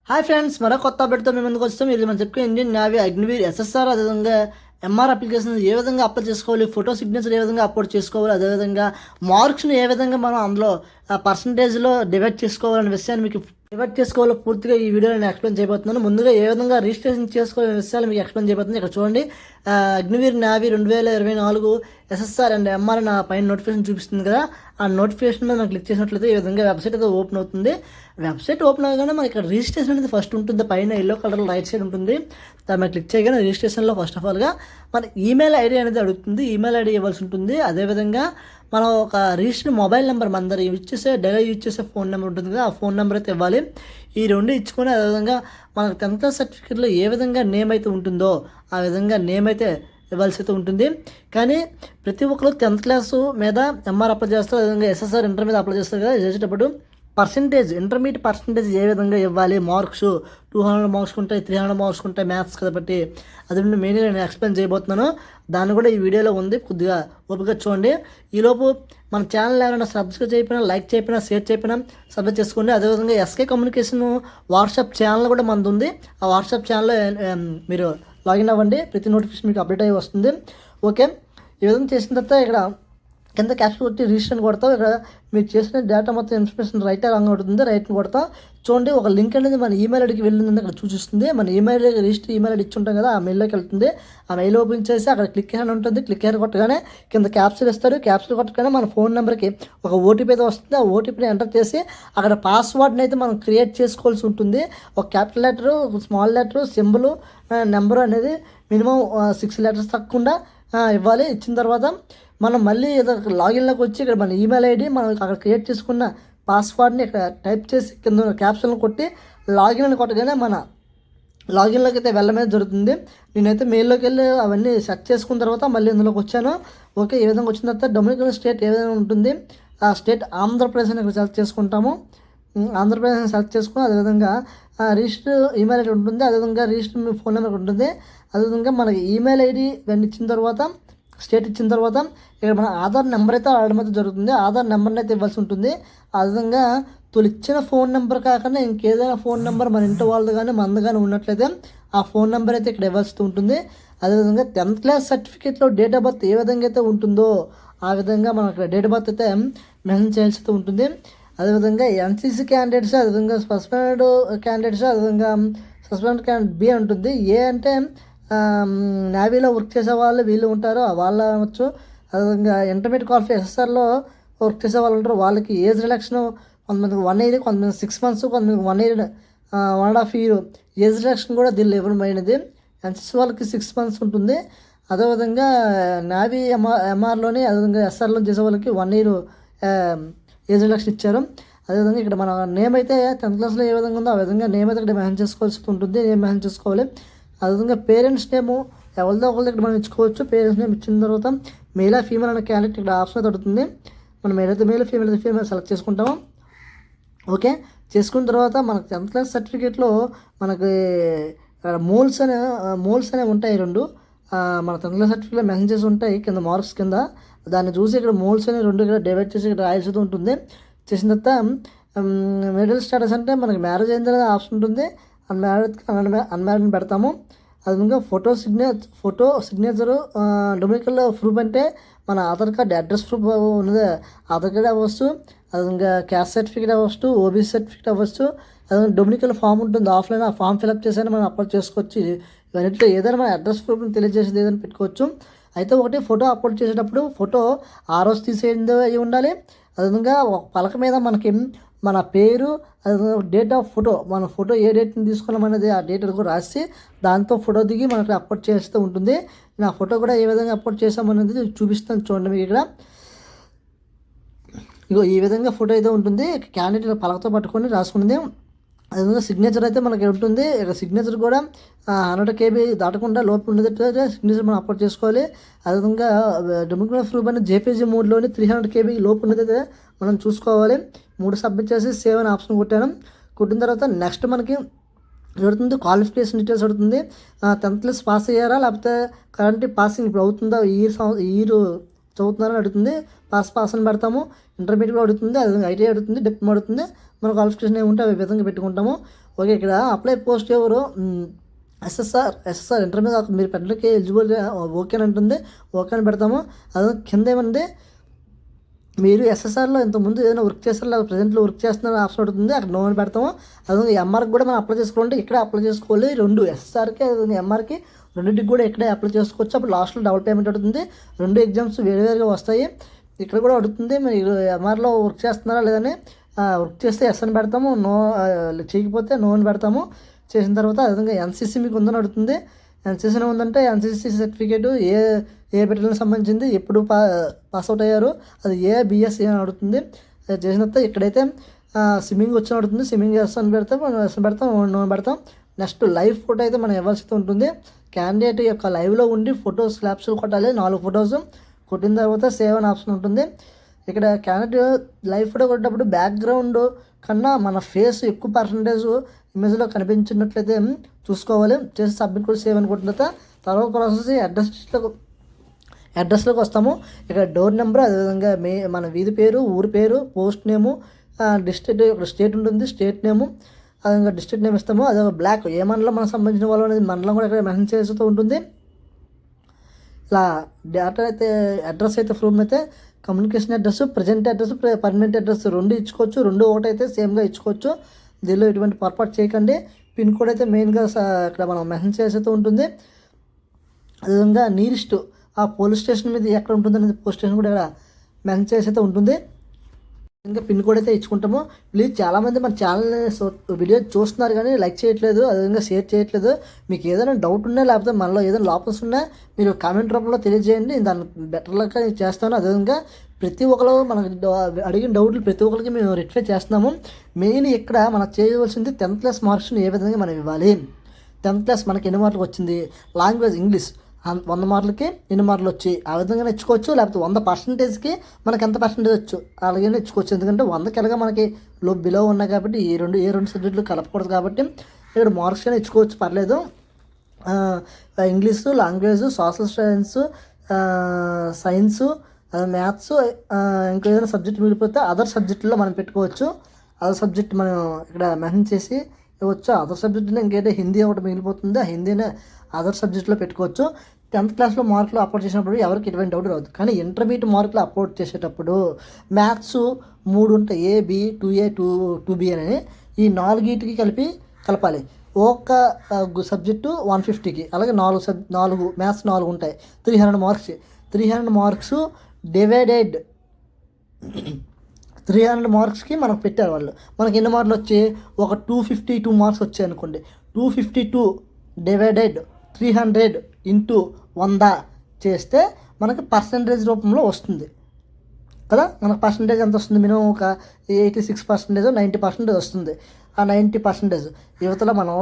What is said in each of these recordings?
Hi friends, మరో కొత్త అప్డేట్తో మేము ముందుకు వస్తాం. ఇది మనం చెప్పుకునే ఇండియన్ నేవీ అగ్నివీర్ ఎస్ఎస్ఆర్, అదేవిధంగా ఎంఆర్ అప్లికేషన్ ఏ విధంగా అప్లై చేసుకోవాలి, ఫోటో సిగ్నేచర్ ఏ విధంగా అప్లోడ్ చేసుకోవాలి, అదేవిధంగా మార్క్స్ని ఏ విధంగా మనం అందులో పర్సంటేజ్లో డివైడ్ చేసుకోవాలనే విషయాన్ని మీకు డివైడ్ చేసుకోవాలో పూర్తిగా ఈ వీడియోలో నేను ఎక్స్ప్లెయిన్ చేయబోతున్నాను. ముందుగా ఏ విధంగా రిజిస్ట్రేషన్ చేసుకోవాలనే విషయాలు మీకు ఎక్స్ప్లెయిన్ చేయబోతుంది. ఇక్కడ చూడండి, Agniveer navy 2024 SSR and MR నా పైన నోటిఫికేషన్ చూపిస్తుంది కదా. ఆ నోటిఫికేషన్ మీద మనం క్లిక్ చేసినట్లయితే ఈ విధంగా వెబ్సైట్ అయితే ఓపెన్ అవుతుంది. వెబ్సైట్ ఓపెన్ అవ్వగానే మనకి ఇక్కడ రిజిస్ట్రేషన్ అనేది ఫస్ట్ ఉంటుంది. పైన ఎల్లో కలర్ రైట్ సైడ్ ఉంటుంది. దాన్ని మనం క్లిక్ చేయగానే రిజిస్ట్రేషన్లో ఫస్ట్ ఆఫ్ ఆల్గా మన ఈమెయిల్ ఐడి అనేది అడుగుతుంది. ఈమెయిల్ ఐడి ఇవ్వాల్సి ఉంటుంది. అదేవిధంగా మనం ఒక రిజిస్టర్ మొబైల్ నెంబర్ మన దగ్గర డైలీ యూజ్ చేసే ఫోన్ నెంబర్ ఉంటుంది కదా, ఆ ఫోన్ నెంబర్ అయితే ఇవ్వాలి. ఈ రెండు ఇచ్చుకొని అదేవిధంగా మనకు 10th క్లాస్ సర్టిఫికేట్లో ఏ విధంగా నేమ్ అయితే ఉంటుందో ఆ విధంగా నేమ్ అయితే ఇవ్వాల్సి అయితే ఉంటుంది. కానీ ప్రతి ఒక్కరు 10th క్లాసు మీద ఎంఆర్ అప్లై చేస్తారు, అదేవిధంగా ఎస్ఎస్ఆర్ ఇంటర్ మీద అప్లై చేస్తారు కదా. చేసేటప్పుడు పర్సంటేజ్, ఇంటర్మీడియట్ పర్సంటేజ్ ఏ విధంగా ఇవ్వాలి, మార్క్స్ 200 మార్క్స్ ఉంటాయి, 300 మార్క్స్ ఉంటాయి మ్యాథ్స్ కాబట్టి. అది మెయిన్గా నేను ఎక్స్ప్లెయిన్ చేయబోతున్నాను. దాన్ని కూడా ఈ వీడియోలో ఉంది, కొద్దిగా ఓపిక చూడండి. ఈలోపు మన ఛానల్ ఎవరైనా సబ్స్క్రైబ్ చేయకపోయినా, లైక్ చేయకపోయినా, షేర్ చేయకపోయినా సబ్స్క్రైబ్ చేసుకోండి. అదేవిధంగా ఎస్కే కమ్యూనికేషన్ వాట్సాప్ ఛానల్ కూడా మనది ఉంది. ఆ వాట్సాప్ ఛానల్లో మీరు లాగిన్ అవ్వండి, ప్రతి నోటిఫికేషన్ మీకు అప్డేట్ అయ్యి వస్తుంది. ఓకే, ఈ విధంగా చేసిన తర్వాత ఇక్కడ కింద క్యాప్చర్ కొట్టి రిజిస్ట్రేషన్ కొడతాం. ఇక్కడ మీరు చేసిన డేటా మొత్తం ఇన్ఫర్మేషన్ రైట్ రాంగ్ ఉంటుంది, రైట్ని కొడతాం. చూడండి, ఒక లింక్ అనేది మన ఈమెయిల్ ఐడికి వెళ్ళిందని అక్కడ చూపిస్తుంది. మన ఈమెయిల్ రిజిస్టర్ ఈమెయిల్ ఐడి ఇచ్చి ఉంటాం కదా, ఆ మెయిల్లోకి వెళ్తుంది. ఆ మెయిల్ ఓపెన్ చేసి అక్కడ క్లిక్ హ్యాండ్ ఉంటుంది. క్లిక్ హ్యాండ్ కొట్టగానే కింద క్యాప్చర్ ఇస్తారు. క్యాప్చర్ కొట్టగానే మన ఫోన్ నెంబర్కి ఒక ఓటీపీ అయితే వస్తుంది. ఆ ఓటీపీని ఎంటర్ చేసి అక్కడ పాస్వర్డ్ని అయితే మనం క్రియేట్ చేసుకోవాల్సి ఉంటుంది. ఒక capital letter, small letter, symbol, number అనేది మినిమం 6 లెటర్స్ తక్కకుండా ఇవ్వాలి. ఇచ్చిన తర్వాత మనం మళ్ళీ లాగిన్లోకి వచ్చి ఇక్కడ మన ఈమెయిల్ ఐడి మనం అక్కడ క్రియేట్ చేసుకున్న పాస్వర్డ్ని ఇక్కడ టైప్ చేసి కింద క్యాప్షన్లో కొట్టి లాగిన్ అని కొట్టగానే మన లాగిన్లోకి అయితే వెళ్ళమనేది జరుగుతుంది. నేనైతే మెయిల్లోకి వెళ్ళి అవన్నీ సెట్ చేసుకున్న తర్వాత మళ్ళీ ఇందులోకి వచ్చాను. ఓకే, ఈ విధంగా వచ్చిన తర్వాత డొమినికన్ స్టేట్ ఏ విధంగా ఉంటుంది, ఆ స్టేట్ ఆంధ్రప్రదేశ్ అని ఇక్కడ సెలెక్ట్ చేసుకుంటాము. ఆంధ్రప్రదేశ్ సెలెక్ట్ చేసుకుని అదేవిధంగా రిజిస్టర్ ఈమెయిల్ ఐడి ఉంటుంది. అదేవిధంగా రిజిస్టర్ మీ ఫోన్ నెంబర్ ఉంటుంది. అదేవిధంగా మనకి ఈమెయిల్ ఐడి ఇవన్నీ ఇచ్చిన తర్వాత, స్టేట్ ఇచ్చిన తర్వాత ఇక్కడ మన ఆధార్ నెంబర్ అయితే ఆడడం అయితే జరుగుతుంది. ఆధార్ నెంబర్ని అయితే ఇవ్వాల్సి ఉంటుంది. అదేవిధంగా తొలి ఇచ్చిన ఫోన్ నెంబర్ కాకుండా ఇంకేదైనా ఫోన్ నెంబర్ మన ఇంటి వాళ్ళది కానీ మనది కానీ ఉన్నట్లయితే ఆ ఫోన్ నెంబర్ అయితే ఇక్కడ ఇవ్వాల్సి ఉంటుంది. అదేవిధంగా 10th క్లాస్ సర్టిఫికేట్లో డేట్ ఆఫ్ బర్త్ ఏ విధంగా అయితే ఉంటుందో ఆ విధంగా మనకు డేట్ ఆఫ్ బర్త్ అయితే మెన్షన్ చేయాల్సి ఉంటుంది. అదేవిధంగా ఎన్సీసీ క్యాండిడేట్స్, అదేవిధంగా సస్పెండెడ్ క్యాండిడేట్స్, అదేవిధంగా సస్పెండ్ క్యాండిడేట్ బి ఉంటుంది. ఏ అంటే నేవీలో వర్క్ చేసే వాళ్ళు వీళ్ళు ఉంటారు, వాళ్ళ అవచ్చు. అదేవిధంగా ఇంటర్మీడియట్ క్వాలిఫై ఎస్ఎస్ఆర్లో వర్క్ చేసే వాళ్ళు ఉంటారు, వాళ్ళకి ఏజ్ రిలాక్షన్ కొంతమందికి 1 year, కొంతమంది 6 months, కొంతమందికి 1 year, 1.5 year ఏజ్ రిలాక్షన్ కూడా దీనిలో ఇవ్వడమైనది. ఎన్సీసీ వాళ్ళకి 6 months ఉంటుంది. అదేవిధంగా నేవీ ఎంఆర్లోని అదేవిధంగా ఎస్ఆర్లో చేసే వాళ్ళకి 1 year ఏజ్ రిలాక్షన్ ఇచ్చారు. అదేవిధంగా ఇక్కడ మన నేమ్ అయితే 10th క్లాస్లో ఏ విధంగా ఉందో ఆ విధంగా నేమ్ అయితే ఇక్కడ మెన్షన్ చేసుకోవాల్సి ఉంటుంది. నేమ్ మెన్షన్ చేసుకోవాలి. అదేవిధంగా పేరెంట్స్ నేము ఎవరిదో ఒకరి దగ్గర మనం ఇచ్చుకోవచ్చు. పేరెంట్స్ నేమ్ ఇచ్చిన తర్వాత మేల్ ఫీమేల్ అనే క్యాండిడేట్ ఇక్కడ ఆప్షన్ అయితే ఉంటుంది. మనం ఏదైతే మేల్ ఫీమేల్ సెలెక్ట్ చేసుకుంటామో. ఓకే, చేసుకున్న తర్వాత మనకు 10th క్లాస్ సర్టిఫికేట్లో మనకి మోల్స్ అనేవి ఉంటాయి 2. మన 10th క్లాస్ సర్టిఫికేట్లో మెన్షన్ చేసి ఉంటాయి కింద మార్క్స్ కింద. దాన్ని చూసి ఇక్కడ మోల్స్ అనేవి 2 ఇక్కడ డివైడ్ చేసి ఇక్కడ రాయాల్సి ఉంటుంది. చేసిన తర్వాత మిడిల్ స్టేటస్ అంటే మనకి మ్యారేజ్ అయిన తర్వాత ఆప్షన్ ఉంటుంది. అన్మ్యారీడ్ పెడతాము. అదేవిధంగా ఫోటో సిగ్నేచరు డొమినికల్ ప్రూఫ్ అంటే మన ఆధార్ కార్డ్ అడ్రస్ ప్రూఫ్ ఉన్నది, ఆధార్ కార్డ్ అవ్వచ్చు. అదేవిధంగా క్యాస్ట్ సర్టిఫికేట్ అవ్వచ్చు, ఓబీసీ సర్టిఫికేట్ అవ్వచ్చు. అదేవిధంగా డొమినికల్ ఫామ్ ఉంటుంది ఆఫ్లైన్, ఆ ఫామ్ ఫిల్అప్ చేసైనా మనం అప్లోడ్ చేసుకోవచ్చు. ఇవన్నింటిలో ఏదైనా మన అడ్రస్ ప్రూఫ్ని తెలియజేసేది ఏదైనా పెట్టుకోవచ్చు. అయితే ఒకటి ఫోటో అప్లోడ్ చేసేటప్పుడు ఫోటో ఆ రోజు తీసేది అయి ఉండాలి. అదేవిధంగా ఒక పలక మీద మనకి మన పేరు, డేట్ ఆఫ్ ఫోటో, మన ఫోటో ఏ డేట్ని తీసుకున్నామనేది ఆ డేట్ కూడా రాసి దాంతో ఫోటో దిగి మనకి అప్లోడ్ చేస్తూ ఉంటుంది. నా ఫోటో కూడా ఏ విధంగా అప్లోడ్ చేసామనేది చూపిస్తాను చూడండి. మీకు ఇక్కడ ఇగో ఈ విధంగా ఫోటో అయితే ఉంటుంది. క్యాండిడేట్ పలకతో పట్టుకొని రాసుకున్నది. అదేవిధంగా సిగ్నేచర్ అయితే మనకి ఉంటుంది. ఇక సిగ్నేచర్ కూడా 100 KB దాటకుండా లోపు ఉండేటట్టు సిగ్నేచర్ మనం అప్లోడ్ చేసుకోవాలి. అదేవిధంగా డొమినికల్ ప్రూఫ్ అని జేపీజీ మోడ్లోని 300 KB లోపు ఉండేదైతే మనం చూసుకోవాలి. 3 సబ్మిట్ చేసి సేవ్ అని ఆప్షన్ కొట్టాను. కొట్టిన తర్వాత నెక్స్ట్ మనకి అడుగుతుంది క్వాలిఫికేషన్ డీటెయిల్స్ అడుగుతుంది. 10th క్లాస్ పాస్ అయ్యారా లేకపోతే కరెంట్ పాసింగ్ ఇప్పుడు అవుతుందా, ఇయర్ చదువుతున్నారని అడుగుతుంది. పాస్ అని పెడతాము. ఇంటర్మీడియట్ అడుగుతుంది, అదేవిధంగా ఐటీఐ అడుగుతుంది, డిప్లొమా అడుగుతుంది. మన క్వాలిఫికేషన్ ఏముంటే అవి విధంగా పెట్టుకుంటాము. ఓకే, ఇక్కడ అప్లై పోస్ట్ ఎవరు ఎస్ఎస్ఆర్ ఇంటర్ మీద మీరు పెట్టడానికి ఎలిజిబుల్ ఓకే అని ఉంటుంది. ఓకే అని పెడతాము. అది కింద ఏమంటే మీరు ఎస్ఎస్ఆర్లో ఇంతకుముందు ఏదైనా వర్క్ చేస్తారో లేదా ప్రజెంట్లో వర్క్ చేస్తున్న ఆప్షన్ ఉంటుంది, అక్కడ నో అని పెడతాము. అదే ఎంఆర్కి కూడా మనం అప్లై చేసుకోవాలంటే ఇక్కడే అప్లై చేసుకోవాలి. రెండు ఎస్ఎస్ఆర్కి ఎంఆర్కి రెండింటికి కూడా ఇక్కడే అప్లై చేసుకోవచ్చు. అప్పుడు లాస్ట్లో డబుల్ పేమెంట్ అవుతుంది. రెండు ఎగ్జామ్స్ వేరువేరుగా వస్తాయి. ఇక్కడ కూడా అడుగుతుంది మీరు ఎంఆర్లో వర్క్ చేస్తున్నారా లేదని. వర్క్ చేస్తే ఎస్ అని పెడతాము, నో చేయకపోతే నో అని పెడతాము. చేసిన తర్వాత అదేవిధంగా ఎన్సీసీ మీకు ఉందని అడుగుతుంది. ఎన్సీసీ ఉందంటే ఎన్సీసీ సర్టిఫికేటు ఏ బెటల్కి సంబంధించింది, ఎప్పుడు పాస్అవుట్ అయ్యారు, అది బిఎస్సి అని అడుగుతుంది. చేసిన తర్వాత ఇక్కడైతే స్విమ్మింగ్ వచ్చి అడుగుతుంది. స్విమ్మింగ్ ఎస్ అని పెడతాం, ఎస్ పెడతాం, నో పెడతాం. నెక్స్ట్ లైవ్ ఫోటో అయితే మనం ఇవ్వాల్సి ఉంటుంది. క్యాండిడేట్ యొక్క లైవ్లో ఉండి ఫొటోస్ క్లాప్స్లు కొట్టాలి. 4 ఫొటోస్ కొట్టిన తర్వాత సేవ్ అని ఆప్షన్ ఉంటుంది. ఇక్కడ క్యాండిడేట్ లైవ్ ఫోటో కొట్టినప్పుడు బ్యాక్గ్రౌండ్ కన్నా మన ఫేస్ ఎక్కువ పర్సంటేజ్ ఇమేజ్లో కనిపించినట్లయితే చూసుకోవాలి. చేసి సబ్మిట్ కూడా సేవ్ అని కొట్టిన తర్వాత ప్రాసెస్ అడ్రస్లోకి వస్తాము. ఇక్కడ డోర్ నెంబర్, అదేవిధంగా మన వీధి పేరు, ఊరి పేరు, పోస్ట్ నేము, డిస్ట్రిక్ట్ ఇక్కడ స్టేట్ ఉంటుంది, స్టేట్ నేము, అదేవిధంగా డిస్ట్రిక్ట్ నేమ్ ఇస్తాము. అదే బ్లాక్ ఏ మండలం మనకు సంబంధించిన వాళ్ళు అనేది మండలం కూడా ఇక్కడ మెన్షన్ చేస్తూ ఉంటుంది. ఇలా డేటా అయితే అడ్రస్ అయితే ప్రూఫ్ అయితే communication address, present address, permanent address రెండు ఇచ్చుకోవచ్చు. రెండు ఒకటైతే సేమ్గా ఇచ్చుకోవచ్చు. దీనిలో ఎటువంటి పొరపాటు చేయకండి. పిన్ కోడ్ అయితే మెయిన్గా ఇక్కడ మనం మెన్షన్ చేస్తూ ఉంటుంది. అదేవిధంగా నియరెస్ట్ ఆ పోలీస్ స్టేషన్ మీద ఎక్కడ ఉంటుంది అనేది పోలీస్ స్టేషన్ కూడా ఇక్కడ మెన్షన్ చేస్తూ ఉంటుంది. ఇంకా పిన్ కోడ్ అయితే ఇచ్చుకుంటాము. ప్లీజ్ చాలామంది మన ఛానల్ని వీడియో చూస్తున్నారు కానీ లైక్ చేయట్లేదు, అదేవిధంగా షేర్ చేయట్లేదు. మీకు ఏదైనా డౌట్ ఉన్నా లేకపోతే మనలో ఏదైనా లోపల్స్ ఉన్నా మీరు కామెంట్ రూపంలో తెలియజేయండి. దాన్ని బెటర్గా చేస్తాను. అదేవిధంగా ప్రతి ఒక్కరు మనకు అడిగిన డౌట్లు ప్రతి ఒక్కరికి మేము రెక్టిఫై చేస్తున్నాము. మెయిన్ ఇక్కడ మనం చేయవలసింది 10th క్లాస్ మార్క్స్ని ఏ విధంగా మనం ఇవ్వాలి. 10th క్లాస్ మనకి ఎన్ని మార్కులు వచ్చింది, లాంగ్వేజ్ ఇంగ్లీష్ 100 మార్కులకి ఎన్ని మార్కులు వచ్చి ఆ విధంగా ఇచ్చుకోవచ్చు. లేకపోతే 100%కి మనకి ఎంత పర్సెంటేజ్ వచ్చు అలాగే ఇచ్చుకోవచ్చు. ఎందుకంటే 100కి ఎలాగా మనకి బిలో ఉన్నాయి కాబట్టి ఏ రెండు సబ్జెక్టులు కలపకూడదు కాబట్టి ఇక్కడ మార్క్స్ కానీ ఇచ్చుకోవచ్చు, పర్లేదు. English, language, social science, science, maths, ఇంకా ఏదైనా సబ్జెక్ట్ మిగిలిపోతే అదర్ సబ్జెక్టులో మనం పెట్టుకోవచ్చు. అదర్ సబ్జెక్ట్ మనం ఇక్కడ మెన్షన్ చేసి ఇవ్వచ్చు. అదర్ సబ్జెక్టులో ఇంకేంటే హిందీ ఒకటి మిగిలిపోతుంది, ఆ హిందీనే అదర్ సబ్జెక్ట్లో పెట్టుకోవచ్చు. 10th క్లాస్లో మార్కులు అప్లోడ్ చేసినప్పుడు ఎవరికి ఎటువంటి డౌట్ రాదు. కానీ ఇంటర్మీడియట్ మార్కులు అప్లోడ్ చేసేటప్పుడు మ్యాథ్స్ 3 ఉంటాయి, AB, 2A, 2B అని. ఈ 4 కలపాలి. ఒక సబ్జెక్టు 150కి, అలాగే 4 మ్యాథ్స్ 4 ఉంటాయి. 300 మార్క్స్ డివైడెడ్ 300 మార్క్స్కి మనకు పెట్టారు వాళ్ళు. మనకి ఎన్ని మార్కులు వచ్చి ఒక 252 మార్క్స్ వచ్చాయి అనుకోండి. 252 డివైడెడ్ 300 ఇంటూ 100 చేస్తే మనకి పర్సంటేజ్ రూపంలో వస్తుంది కదా. మనకు పర్సంటేజ్ ఎంత వస్తుంది, మినిమం ఒక 86%, 90% వస్తుంది. ఆ 90% యువతలో మనం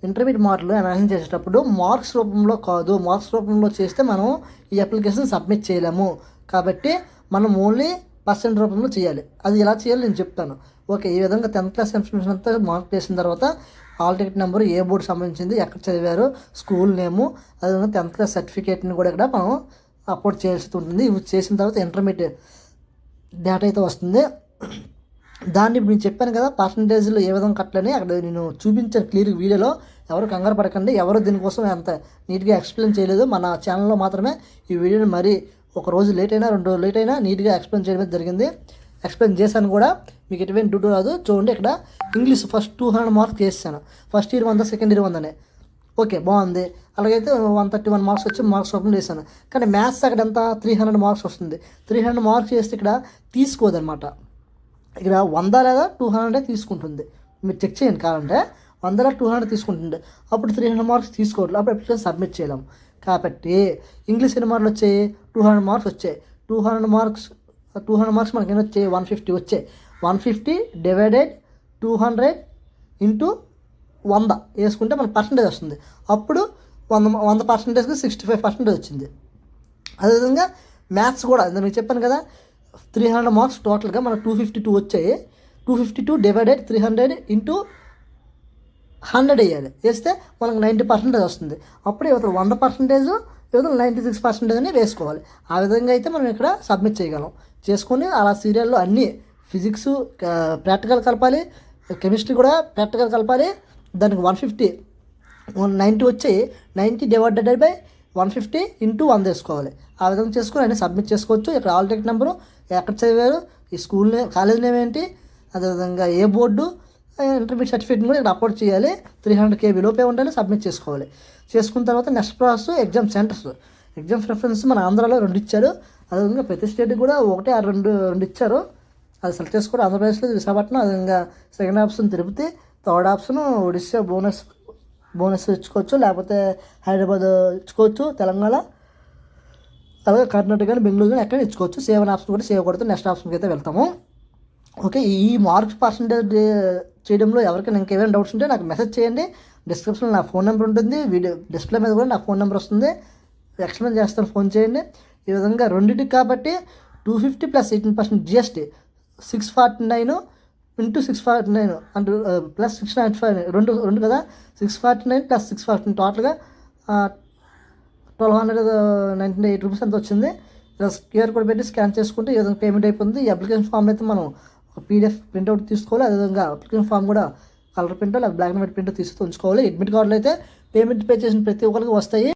ఇంటర్మీడియట్ మార్కులు అనాలిసిస్ చేసేటప్పుడు మార్క్స్ రూపంలో కాదు, మార్క్స్ రూపంలో చేస్తే మనం ఈ అప్లికేషన్ సబ్మిట్ చేయలేము. కాబట్టి మనం ఓన్లీ పర్సెంట్ రూపంలో చేయాలి. అది ఎలా చేయాలో నేను చెప్తాను. ఓకే, ఈ విధంగా 10th క్లాస్ ఇన్ఫర్మేషన్ అంతా మార్క్ చేసిన తర్వాత హాల్ టికెట్ నెంబరు, ఏ బోర్డు సంబంధించింది, ఎక్కడ చదివారు, స్కూల్ నేము, అదేవిధంగా 10th క్లాస్ సర్టిఫికేట్ని కూడా ఇక్కడ మనం అప్లోడ్ చేయాల్సి ఉంటుంది. ఇవి చేసిన తర్వాత ఇంటర్మీడియట్ డేటా అయితే వస్తుంది. దాన్ని ఇప్పుడు నేను చెప్పాను కదా పర్సంటేజ్లో ఏ విధంగా కట్టాలని అక్కడ నేను చూపించాను క్లియర్ వీడియోలో. ఎవరు కంగారు పడకండి, ఎవరు దీనికోసం అంత నీట్గా ఎక్స్ప్లెయిన్ చేయలేదు. మన ఛానల్లో మాత్రమే ఈ వీడియోని మరీ ఒక రోజు లేట్ అయినా 2 రోజులు లేట్ అయినా నీట్గా ఎక్స్ప్లెయిన్ చేయడం జరిగింది. ఎక్స్ప్లెయిన్ చేశాను కూడా, మీకు ఎటువంటి డ్యూటీ రాదు. చూడండి, ఇక్కడ ఇంగ్లీష్ ఫస్ట్ 200 మార్క్స్ చేశాను. First year 100, second year 100. Okay, బాగుంది. అలాగైతే 131 మార్క్స్ వచ్చి మార్క్స్ ఓపెన్ చేశాను. కానీ మ్యాథ్స్ అక్కడ ఎంత 300 మార్క్స్ వస్తుంది. 300 మార్క్స్ చేస్తే ఇక్కడ తీసుకోదన్నమాట. ఇక్కడ 100 లేదా 200 తీసుకుంటుంది. మీరు చెక్ చేయండి కావాలంటే 100 లేదా 200 తీసుకుంటుంది. అప్పుడు 300 మార్క్స్ తీసుకోవట్లేదు, అప్పుడు అప్లికేషన్ సబ్మిట్ చేయలేము. కాబట్టి ఇంగ్లీష్ ఎన్ని మార్కులు వచ్చాయి, 200 మార్క్స్ వచ్చాయి. 200 మార్క్స్ మనకి ఎన్ని వచ్చాయి, 150 వచ్చాయి. 150 డివైడెడ్ 200 ఇంటూ 100 వేసుకుంటే మనకు పర్సంటేజ్ వస్తుంది. అప్పుడు 100%కి 65% వచ్చింది. అదేవిధంగా మ్యాథ్స్ కూడా మీకు చెప్పాను కదా, 300 మార్క్స్ టోటల్గా మనకు 252 వచ్చాయి. 252 డివైడెడ్ 300 ఇంటూ 100 వేయాలి. వేస్తే మనకు 90% వస్తుంది. అప్పుడు ఇవతల 100%, ఇవతల 96% అని వేసుకోవాలి. ఆ విధంగా అయితే మనం ఇక్కడ సబ్మిట్ చేయగలం. చేసుకొని అలా సీరియల్లో అన్నీ ఫిజిక్స్ ప్రాక్టికల్ కలపాలి, కెమిస్ట్రీ కూడా ప్రాక్టికల్ కలపాలి, దానికి 150 90 వచ్చి 90 డివైడెడ్ బై 150 ఇంటూ 100 వేసుకోవాలి. ఆ విధంగా చేసుకొని అన్నీ సబ్మిట్ చేసుకోవచ్చు. ఇక్కడ ఆల్ టికెట్ నెంబరు, ఎక్కడ చదివారు, ఈ స్కూల్ నేమ్, కాలేజ్ నేమ్ ఏంటి, అదేవిధంగా ఏ బోర్డు, ఇంటర్మీడియట్ సర్టిఫికేట్ కూడా ఇక్కడ అప్లోడ్ చేయాలి. 300 KB లోపే ఉండాలి. సబ్మిట్ చేసుకోవాలి. చేసుకున్న తర్వాత next process exam centres. Exam preference మన ఆంధ్రాలో 2 ఇచ్చారు. అదేవిధంగా ప్రతి స్టేట్కి కూడా 1 ఆ 2 ఇచ్చారు. అది సెలెక్ట్ చేసుకోవడం. ఆంధ్రప్రదేశ్లో విశాఖపట్నం, అదేవిధంగా second option Tirupati, third option Odisha Bhubaneswar ఇచ్చుకోవచ్చు, లేకపోతే హైదరాబాద్ ఇచ్చుకోవచ్చు, తెలంగాణ, అలాగే కర్ణాటక కానీ బెంగళూరు కానీ ఎక్కడ ఇచ్చుకోవచ్చు. సేవ్ అనే ఆప్షన్ కూడా సేవ్ కొడుతూ నెక్స్ట్ ఆప్షన్కి అయితే వెళ్తాము. ఓకే, ఈ మార్క్స్ పర్సంటేజ్ చేయడంలో ఎవరికైనా ఇంకేమైనా డౌట్స్ ఉంటే నాకు మెసేజ్ చేయండి. డిస్క్రిప్షన్లో నా ఫోన్ నెంబర్ ఉంటుంది, వీడియో డిస్ప్లే మీద కూడా నా ఫోన్ నెంబర్ వస్తుంది, ఎక్స్ప్లెయిన్ చేస్తాను, ఫోన్ చేయండి. ఈ విధంగా రెండింటికి కాబట్టి 250 + 18% GST 649 ఇంటూ 649 అంటే ప్లస్ 695 రెండు కదా, 649 + 649 టోటల్గా 1298 రూపీస్ అంత వచ్చింది. ప్లస్ QR కోడ్ పెట్టి స్కాన్ చేసుకుంటే ఈ విధంగా పేమెంట్ అయిపోతుంది. ఈ అప్లికేషన్ ఫామ్ అయితే మనం PDF ప్రింట్అవుట్ తీసుకోవాలి. అదేవిధంగా అప్లికేషన్ ఫామ్ కూడా కలర్ ప్రింట్ లేదా బ్లాక్ అండ్ వైట్ ప్రింట్ తీసుకొని ఉంచుకోవాలి. అడ్మిట్ కార్డులు అయితే పేమెంట్ పే చేసిన ప్రతి ఒక్కరికి వస్తాయి.